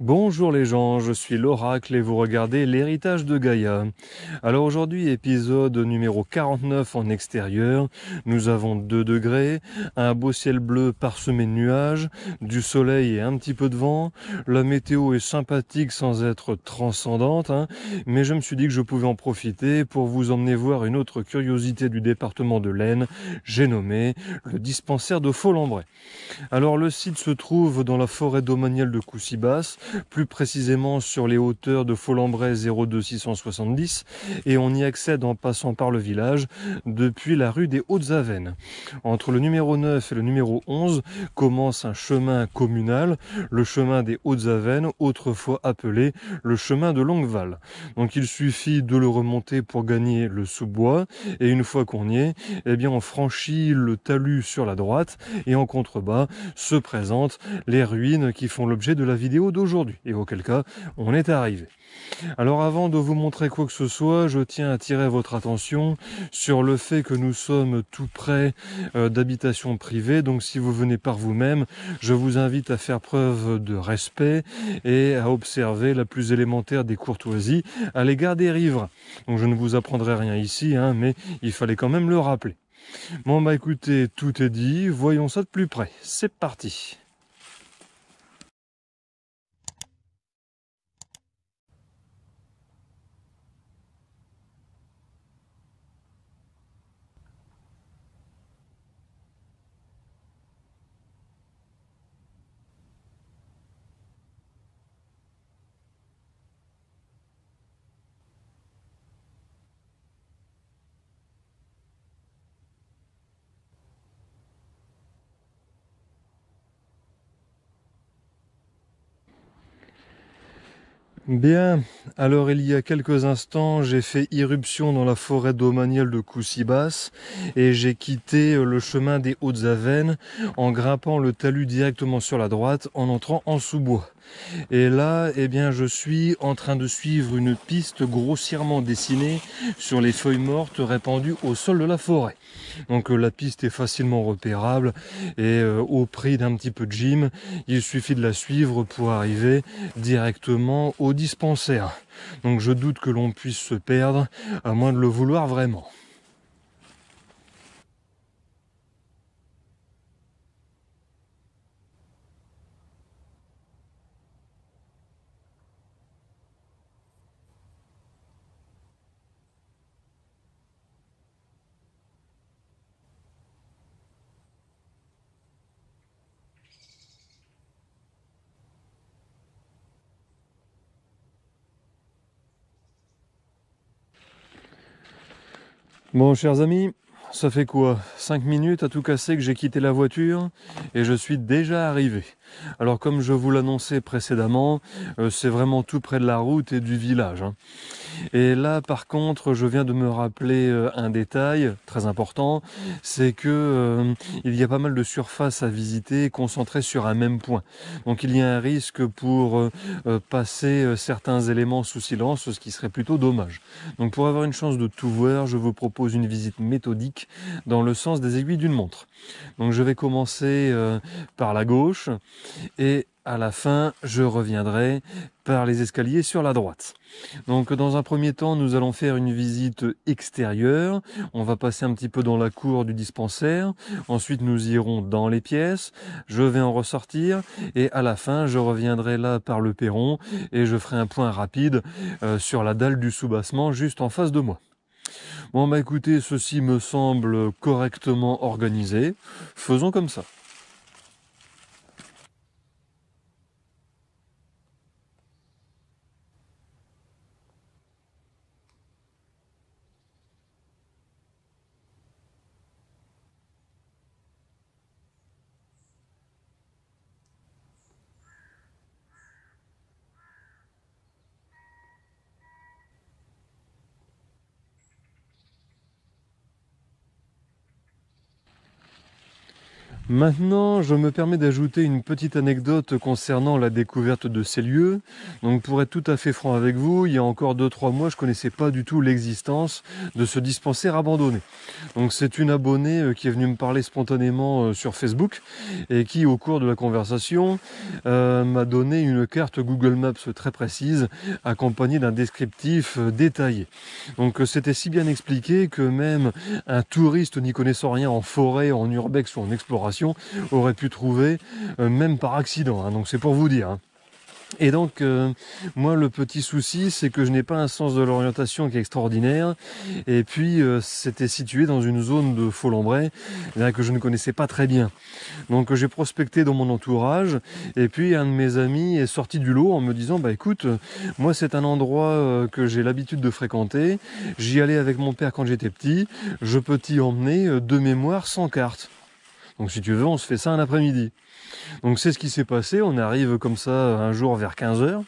Bonjour les gens, je suis l'Oracle et vous regardez l'héritage de Gaïa. Alors aujourd'hui, épisode numéro 49 en extérieur. Nous avons 2 degrés, un beau ciel bleu parsemé de nuages, du soleil et un petit peu de vent. La météo est sympathique sans être transcendante, mais je me suis dit que je pouvais en profiter pour vous emmener voir une autre curiosité du département de l'Aisne. J'ai nommé le dispensaire de Folembray. Alors le site se trouve dans la forêt domaniale de Coucy-Basse, plus précisément sur les hauteurs de Folembray 02670, et on y accède en passant par le village depuis la rue des Hautes-Avennes. Entre le numéro 9 et le numéro 11 commence un chemin communal, le chemin des Hautes-Avennes, autrefois appelé le chemin de Longueval. Donc il suffit de le remonter pour gagner le sous-bois, et une fois qu'on y est, eh bien on franchit le talus sur la droite, et en contrebas se présentent les ruines qui font l'objet de la vidéo d'aujourd'hui, et auquel cas on est arrivé. Alors avant de vous montrer quoi que ce soit, je tiens à attirer votre attention sur le fait que nous sommes tout près d'habitations privées, donc si vous venez par vous-même, je vous invite à faire preuve de respect et à observer la plus élémentaire des courtoisies à l'égard des riverains. Donc je ne vous apprendrai rien ici, mais il fallait quand même le rappeler. Bon bah écoutez, tout est dit, voyons ça de plus près. C'est parti. Bien, alors il y a quelques instants, j'ai fait irruption dans la forêt domaniale de Coucy-Basse et j'ai quitté le chemin des Hautes-Avennes en grimpant le talus directement sur la droite en entrant en sous-bois. Et là, eh bien, je suis en train de suivre une piste grossièrement dessinée sur les feuilles mortes répandues au sol de la forêt. Donc la piste est facilement repérable et au prix d'un petit peu de gym, il suffit de la suivre pour arriver directement au dispensaire. Donc je doute que l'on puisse se perdre, à moins de le vouloir vraiment. Bon, chers amis, ça fait quoi? 5 minutes à tout casser que j'ai quitté la voiture et je suis déjà arrivé. Alors comme je vous l'annonçais précédemment, c'est vraiment tout près de la route et du village. Et là, par contre, je viens de me rappeler un détail très important, c'est que il y a pas mal de surfaces à visiter concentrées sur un même point. Donc il y a un risque pour passer certains éléments sous silence, ce qui serait plutôt dommage. Donc pour avoir une chance de tout voir, je vous propose une visite méthodique dans le sens des aiguilles d'une montre. Donc je vais commencer par la gauche et à la fin, je reviendrai par les escaliers sur la droite. Donc dans un premier temps, nous allons faire une visite extérieure. On va passer un petit peu dans la cour du dispensaire. Ensuite, nous irons dans les pièces. Je vais en ressortir. Et à la fin, je reviendrai là par le perron et je ferai un point rapide sur la dalle du soubassement juste en face de moi. Bon bah écoutez, ceci me semble correctement organisé. Faisons comme ça. Maintenant, je me permets d'ajouter une petite anecdote concernant la découverte de ces lieux. Donc, pour être tout à fait franc avec vous, il y a encore 2-3 mois, je connaissais pas du tout l'existence de ce dispensaire abandonné. Donc, c'est une abonnée qui est venue me parler spontanément sur Facebook et qui, au cours de la conversation, m'a donné une carte Google Maps très précise, accompagnée d'un descriptif détaillé. Donc, c'était si bien expliqué que même un touriste n'y connaissant rien en forêt, en urbex ou en exploration aurait pu trouver, même par accident, hein, donc c'est pour vous dire, hein. Et donc, moi, le petit souci, c'est que je n'ai pas un sens de l'orientation qui est extraordinaire. Et puis, c'était situé dans une zone de Folembray que je ne connaissais pas très bien. Donc, j'ai prospecté dans mon entourage. Et puis, un de mes amis est sorti du lot en me disant, bah écoute, moi, c'est un endroit que j'ai l'habitude de fréquenter. J'y allais avec mon père quand j'étais petit. Je peux t'y emmener de mémoire sans carte. Donc, si tu veux, on se fait ça un après-midi. Donc c'est ce qui s'est passé, on arrive comme ça un jour vers 15 heures,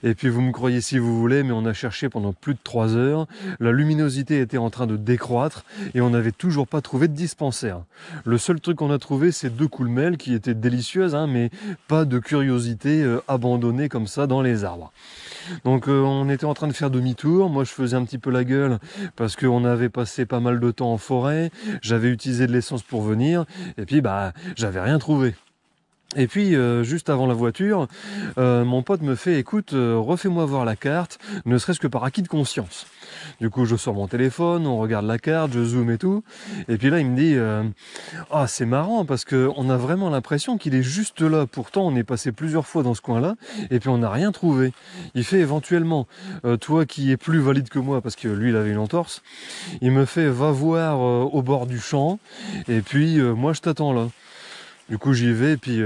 et puis vous me croyez si vous voulez, mais on a cherché pendant plus de 3 heures, la luminosité était en train de décroître, et on n'avait toujours pas trouvé de dispensaire. Le seul truc qu'on a trouvé, c'est 2 coulmelles qui étaient délicieuses, hein, mais pas de curiosité abandonnée comme ça dans les arbres. Donc on était en train de faire demi-tour, moi je faisais un petit peu la gueule, parce qu'on avait passé pas mal de temps en forêt, j'avais utilisé de l'essence pour venir, et puis bah j'avais rien trouvé. Et puis, juste avant la voiture, mon pote me fait, écoute, refais-moi voir la carte, ne serait-ce que par acquis de conscience. Du coup, je sors mon téléphone, on regarde la carte, je zoome et tout. Et puis là, il me dit, ah, c'est marrant parce que on a vraiment l'impression qu'il est juste là. Pourtant, on est passé plusieurs fois dans ce coin-là et puis on n'a rien trouvé. Il fait éventuellement, toi qui es plus valide que moi parce que lui, il avait une entorse, il me fait, va voir au bord du champ et puis moi, je t'attends là. Du coup, j'y vais, puis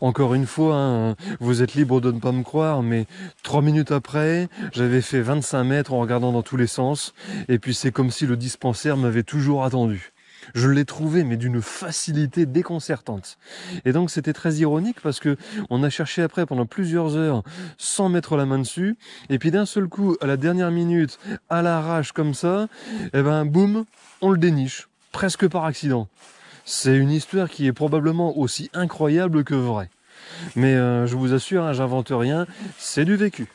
encore une fois, hein, vous êtes libre de ne pas me croire, mais 3 minutes après, j'avais fait 25 mètres en regardant dans tous les sens, et puis c'est comme si le dispensaire m'avait toujours attendu. Je l'ai trouvé, mais d'une facilité déconcertante. Et donc c'était très ironique parce que on a cherché après pendant plusieurs heures sans mettre la main dessus, et puis d'un seul coup, à la dernière minute, à l'arrache comme ça, et ben boum, on le déniche, presque par accident. C'est une histoire qui est probablement aussi incroyable que vraie. Mais je vous assure, hein, j'invente rien, c'est du vécu.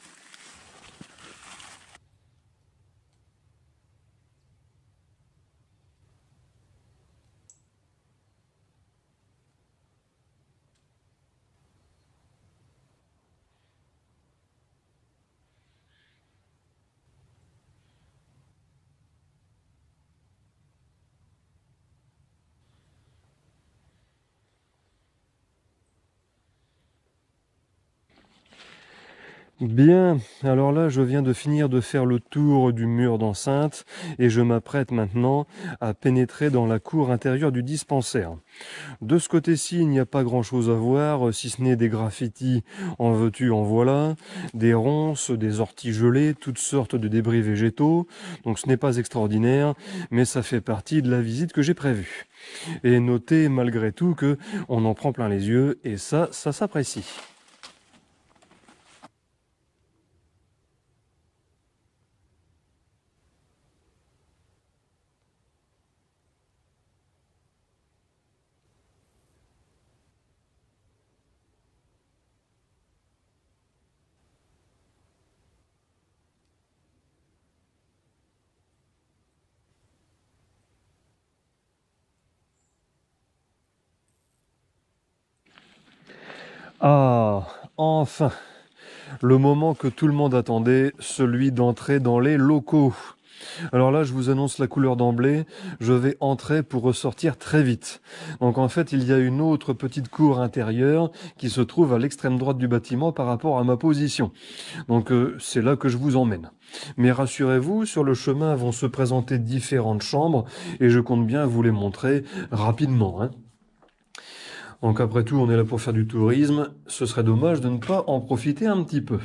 Bien, alors là, je viens de finir de faire le tour du mur d'enceinte et je m'apprête maintenant à pénétrer dans la cour intérieure du dispensaire. De ce côté-ci, il n'y a pas grand-chose à voir, si ce n'est des graffitis en veux-tu, en voilà, des ronces, des orties gelées, toutes sortes de débris végétaux. Donc ce n'est pas extraordinaire, mais ça fait partie de la visite que j'ai prévue. Et notez malgré tout que on en prend plein les yeux et ça s'apprécie. Ah, enfin, le moment que tout le monde attendait, celui d'entrer dans les locaux. Alors là, je vous annonce la couleur d'emblée, je vais entrer pour ressortir très vite. Donc en fait, il y a une autre petite cour intérieure qui se trouve à l'extrême droite du bâtiment par rapport à ma position. Donc c'est là que je vous emmène. Mais rassurez-vous, sur le chemin vont se présenter différentes chambres et je compte bien vous les montrer rapidement, hein. Donc après tout, on est là pour faire du tourisme, ce serait dommage de ne pas en profiter un petit peu.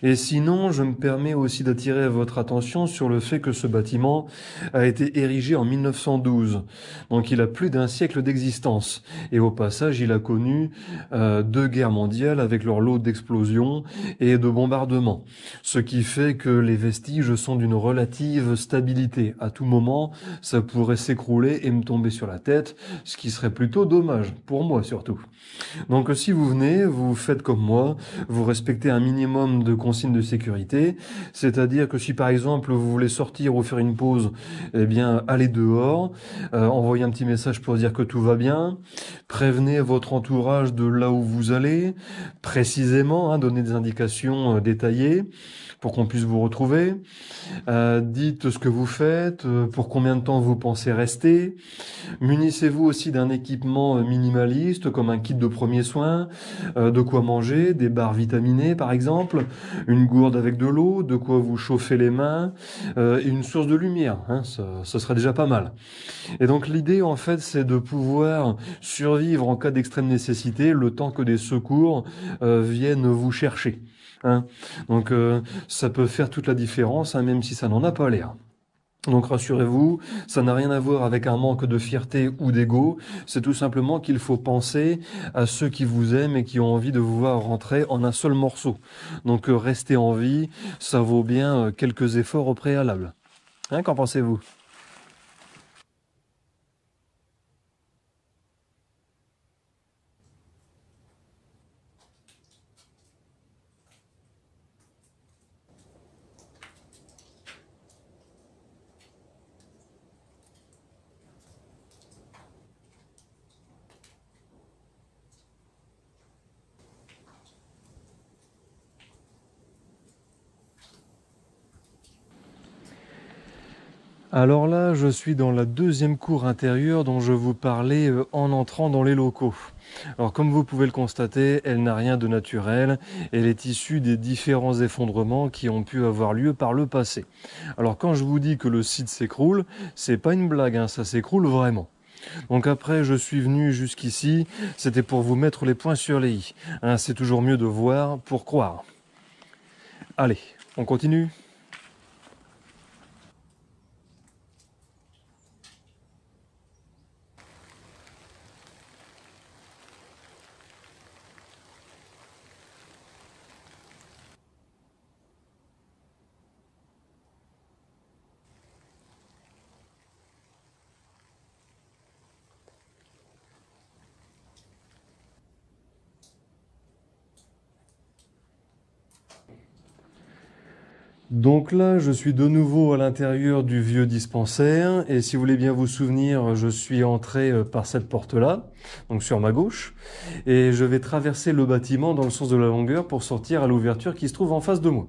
Et sinon, je me permets aussi d'attirer votre attention sur le fait que ce bâtiment a été érigé en 1912. Donc il a plus d'un siècle d'existence. Et au passage, il a connu deux guerres mondiales avec leur lot d'explosions et de bombardements. Ce qui fait que les vestiges sont d'une relative stabilité. À tout moment, ça pourrait s'écrouler et me tomber sur la tête, ce qui serait plutôt dommage, pour moi surtout. Donc si vous venez, vous faites comme moi, vous respectez un minimum de consignes de sécurité, c'est-à-dire que si par exemple vous voulez sortir ou faire une pause, eh bien allez dehors, envoyez un petit message pour dire que tout va bien, prévenez votre entourage de là où vous allez, précisément, donnez des indications détaillées pour qu'on puisse vous retrouver. Dites ce que vous faites, pour combien de temps vous pensez rester. Munissez-vous aussi d'un équipement minimaliste comme un kit de premiers soins, de quoi manger, des barres vitaminées par exemple, une gourde avec de l'eau, de quoi vous chauffer les mains et une source de lumière. Ce serait déjà pas mal. Et donc l'idée en fait c'est de pouvoir survivre en cas d'extrême nécessité le temps que des secours viennent vous chercher. Donc ça peut faire toute la différence, même si ça n'en a pas l'air. Donc rassurez-vous, ça n'a rien à voir avec un manque de fierté ou d'ego, c'est tout simplement qu'il faut penser à ceux qui vous aiment et qui ont envie de vous voir rentrer en un seul morceau. Donc rester en vie, ça vaut bien quelques efforts au préalable. Qu'en pensez-vous ? Alors là, je suis dans la deuxième cour intérieure dont je vous parlais en entrant dans les locaux. Alors comme vous pouvez le constater, elle n'a rien de naturel, elle est issue des différents effondrements qui ont pu avoir lieu par le passé. Alors quand je vous dis que le site s'écroule, c'est pas une blague, ça s'écroule vraiment. Donc après, je suis venu jusqu'ici, c'était pour vous mettre les points sur les i. C'est toujours mieux de voir pour croire. Allez, on continue ? Donc là, je suis de nouveau à l'intérieur du vieux dispensaire et si vous voulez bien vous souvenir, je suis entré par cette porte-là, donc sur ma gauche, et je vais traverser le bâtiment dans le sens de la longueur pour sortir à l'ouverture qui se trouve en face de moi.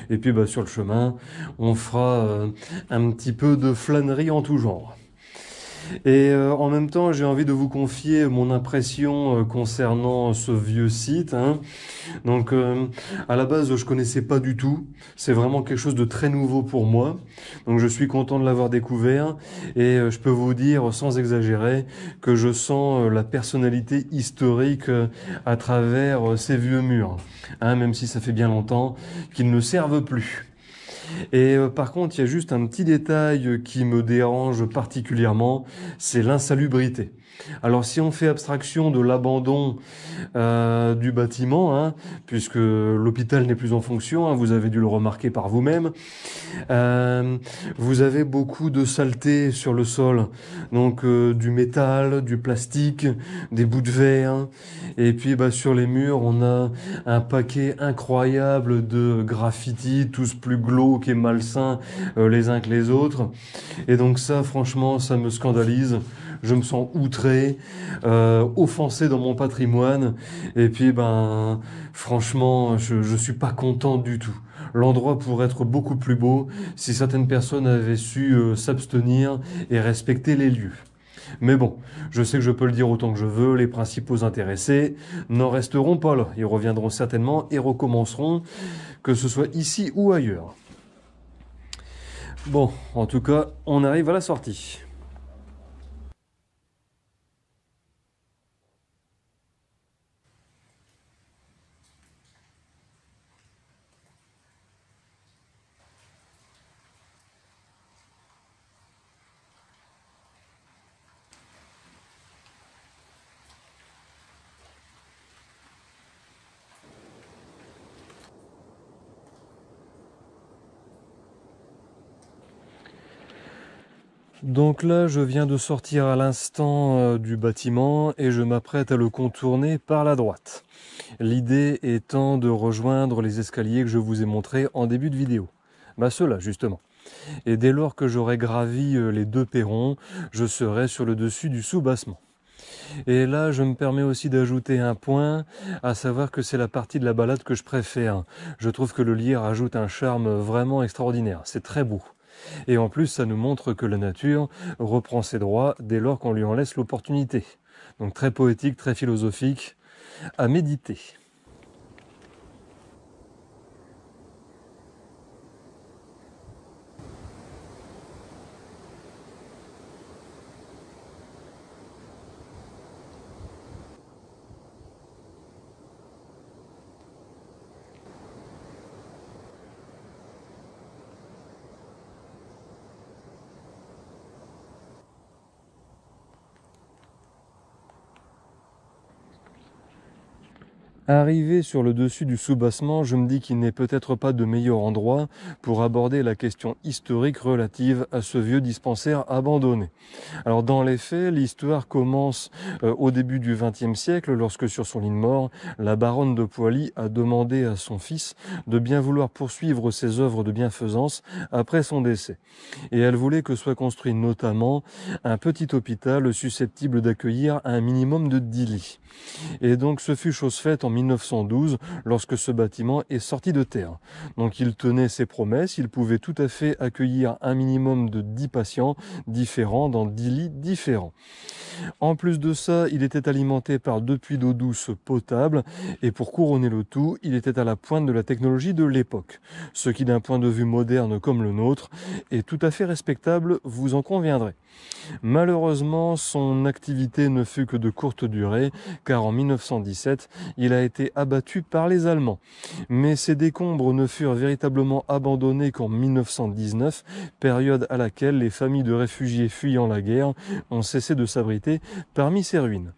Et puis sur le chemin, on fera un petit peu de flânerie en tout genre. Et en même temps, j'ai envie de vous confier mon impression concernant ce vieux site. Donc, à la base, je connaissais pas du tout. C'est vraiment quelque chose de très nouveau pour moi. Donc, je suis content de l'avoir découvert. Et je peux vous dire, sans exagérer, que je sens la personnalité historique à travers ces vieux murs. Même si ça fait bien longtemps qu'ils ne servent plus. Et par contre, il y a juste un petit détail qui me dérange particulièrement, c'est l'insalubrité. Alors si on fait abstraction de l'abandon du bâtiment, puisque l'hôpital n'est plus en fonction, vous avez dû le remarquer par vous-même, vous avez beaucoup de saleté sur le sol, donc du métal, du plastique, des bouts de verre, et puis sur les murs on a un paquet incroyable de graffitis, tous plus glauques et malsains les uns que les autres, et donc ça franchement ça me scandalise. Je me sens outré, offensé dans mon patrimoine, et puis franchement, je suis pas content du tout. L'endroit pourrait être beaucoup plus beau si certaines personnes avaient su s'abstenir et respecter les lieux. Mais bon, je sais que je peux le dire autant que je veux, les principaux intéressés n'en resteront pas là. Ils reviendront certainement et recommenceront, que ce soit ici ou ailleurs. Bon, en tout cas, on arrive à la sortie. Donc là, je viens de sortir à l'instant du bâtiment et je m'apprête à le contourner par la droite. L'idée étant de rejoindre les escaliers que je vous ai montrés en début de vidéo. Bah ceux-là, justement. Et dès lors que j'aurai gravi les 2 perrons, je serai sur le dessus du soubassement. Et là, je me permets aussi d'ajouter un point, à savoir que c'est la partie de la balade que je préfère. Je trouve que le lierre ajoute un charme vraiment extraordinaire. C'est très beau. Et en plus, ça nous montre que la nature reprend ses droits dès lors qu'on lui en laisse l'opportunité. Donc très poétique, très philosophique, à méditer. Arrivé sur le dessus du soubassement, je me dis qu'il n'est peut-être pas de meilleur endroit pour aborder la question historique relative à ce vieux dispensaire abandonné. Alors dans les faits, l'histoire commence au début du XXe siècle, lorsque sur son lit de mort, la baronne de Poily a demandé à son fils de bien vouloir poursuivre ses œuvres de bienfaisance après son décès. Et elle voulait que soit construit notamment un petit hôpital susceptible d'accueillir un minimum de 10 lits. Et donc ce fut chose faite en 1912 lorsque ce bâtiment est sorti de terre. Donc il tenait ses promesses, il pouvait tout à fait accueillir un minimum de 10 patients différents dans 10 lits différents. En plus de ça, il était alimenté par 2 puits d'eau douce potable et pour couronner le tout, il était à la pointe de la technologie de l'époque. Ce qui d'un point de vue moderne comme le nôtre est tout à fait respectable, vous en conviendrez. Malheureusement, son activité ne fut que de courte durée, car en 1917, il a été abattu par les Allemands. Mais ces décombres ne furent véritablement abandonnés qu'en 1919, période à laquelle les familles de réfugiés fuyant la guerre ont cessé de s'abriter parmi ces ruines.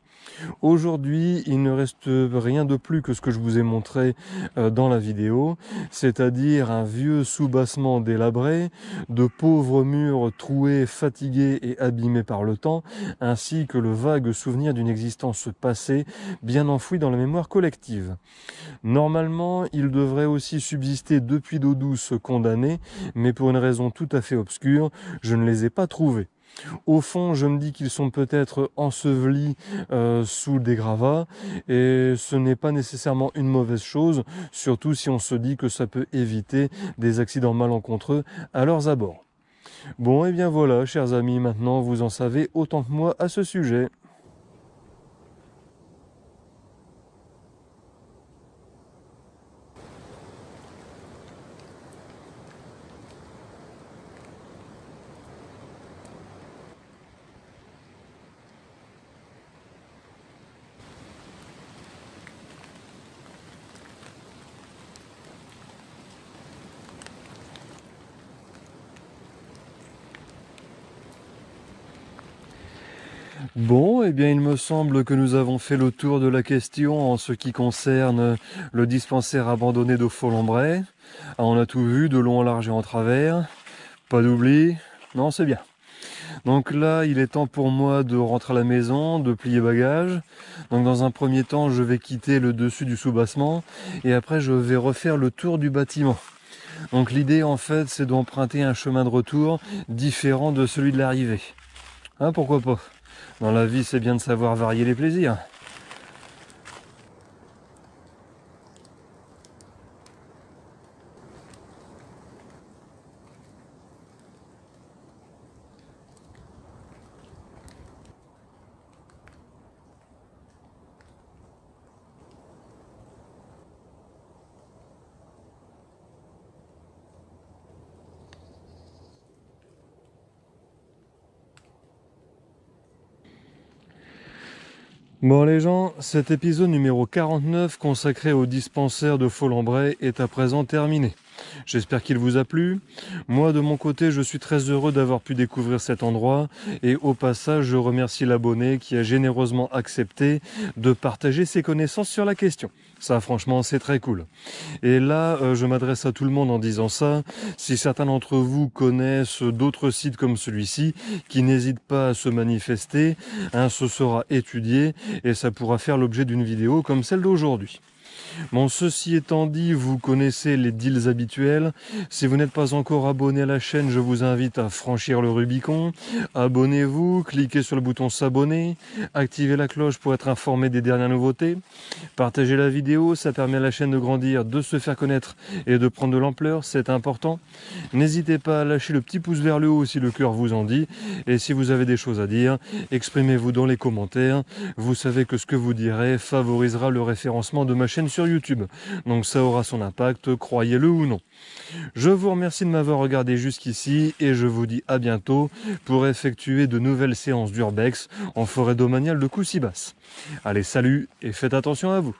Aujourd'hui, il ne reste rien de plus que ce que je vous ai montré dans la vidéo, c'est-à-dire un vieux soubassement délabré, de pauvres murs troués, fatigués et abîmés par le temps, ainsi que le vague souvenir d'une existence passée bien enfouie dans la mémoire collective. Normalement, il devrait aussi subsister 2 puits d'eau douce condamnés, mais pour une raison tout à fait obscure, je ne les ai pas trouvés. Au fond, je me dis qu'ils sont peut-être ensevelis sous des gravats et ce n'est pas nécessairement une mauvaise chose, surtout si on se dit que ça peut éviter des accidents malencontreux à leurs abords. Bon, et bien voilà, chers amis, maintenant vous en savez autant que moi à ce sujet. Bon, eh bien il me semble que nous avons fait le tour de la question en ce qui concerne le dispensaire abandonné de Folembray. Ah, on a tout vu, de long en large et en travers. Pas d'oubli. Non, c'est bien. Donc là, il est temps pour moi de rentrer à la maison, de plier bagages. Donc dans un premier temps, je vais quitter le dessus du soubassement et après je vais refaire le tour du bâtiment. Donc l'idée en fait, c'est d'emprunter un chemin de retour différent de celui de l'arrivée. Hein, pourquoi pas? Dans la vie, c'est bien de savoir varier les plaisirs. Bon les gens, cet épisode numéro 49 consacré au dispensaire de Folembray est à présent terminé. J'espère qu'il vous a plu. Moi, de mon côté, je suis très heureux d'avoir pu découvrir cet endroit et au passage, je remercie l'abonné qui a généreusement accepté de partager ses connaissances sur la question. Ça, franchement, c'est très cool. Et là, je m'adresse à tout le monde en disant ça. Si certains d'entre vous connaissent d'autres sites comme celui-ci, qui n'hésitent pas à se manifester, ce sera étudié et ça pourra faire l'objet d'une vidéo comme celle d'aujourd'hui. Bon, ceci étant dit, vous connaissez les deals habituels. Si vous n'êtes pas encore abonné à la chaîne, je vous invite à franchir le Rubicon. Abonnez-vous, cliquez sur le bouton s'abonner, activez la cloche pour être informé des dernières nouveautés. Partagez la vidéo, ça permet à la chaîne de grandir, de se faire connaître et de prendre de l'ampleur, c'est important. N'hésitez pas à lâcher le petit pouce vers le haut si le cœur vous en dit. Et si vous avez des choses à dire, exprimez-vous dans les commentaires. Vous savez que ce que vous direz favorisera le référencement de ma chaîne sur YouTube. Donc ça aura son impact, croyez-le ou non. Je vous remercie de m'avoir regardé jusqu'ici et je vous dis à bientôt pour effectuer de nouvelles séances d'urbex en forêt domaniale de Coucy-Basse. Allez, salut et faites attention à vous.